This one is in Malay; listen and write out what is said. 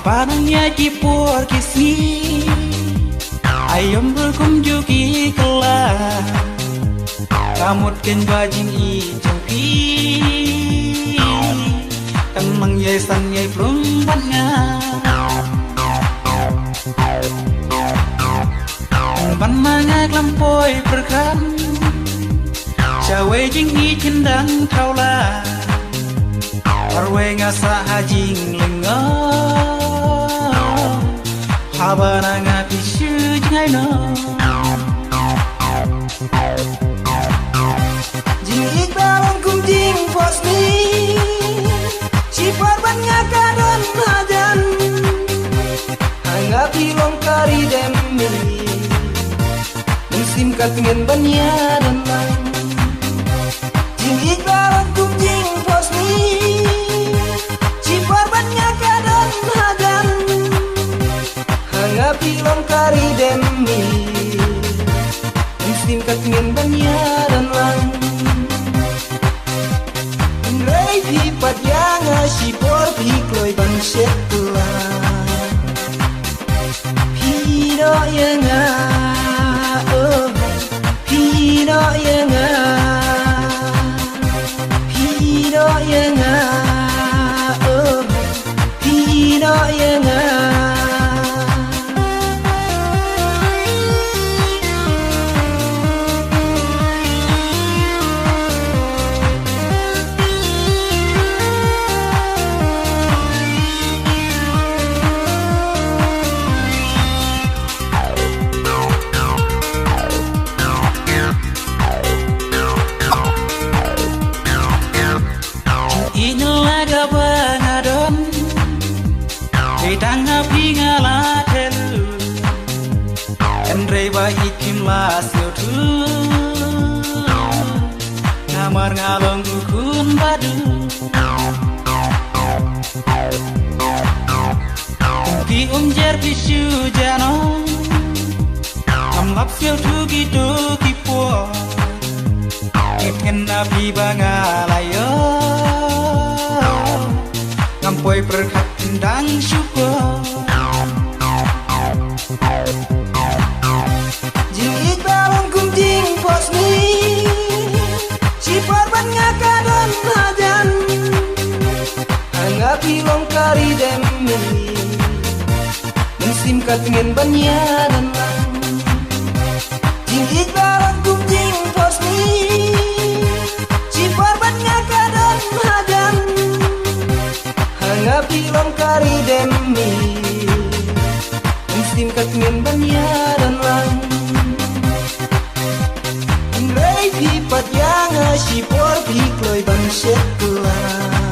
Parangnya kipur kisni ayam berkunjuki kelah kamut ken bajing i jengki temang yai san yai perempuan nga ban mangak lampoi perkan cawe jing i cendang taulah arwe ngasa hajing lengah habana ngapi syujngai no jing ikbalang kum jing posni sifar ban ngakadon hajan hangapi longkari demi musim katingen banyadan lang jing ikbalang kum jing posni sifar ban ngakadon hajan hangapi longkari demi musim katingen banyadan lang Rai pipat yang asipor pikloi ban setelah Pino yang oh Pino yang Pino yang oh Pino yang Tangapi ngala telu Andre ba ikim la siotu Namar ngalong ukun badu Ki umjer bisu jano Kamlap siotu gitu kipo Iken nabi ba ngalayo Ngampoi perkat tendang syukur Jing ikbalang kum jing posni sifar ban ngakadon hajan hangapi longkari demi musim katingen banyadan lang jing ikbalang kum jing posni sifar ban ngakadon hajan hangapi longkari demi musim katingen banyadan lang Rai pipat yang asipor pikloi ban setelah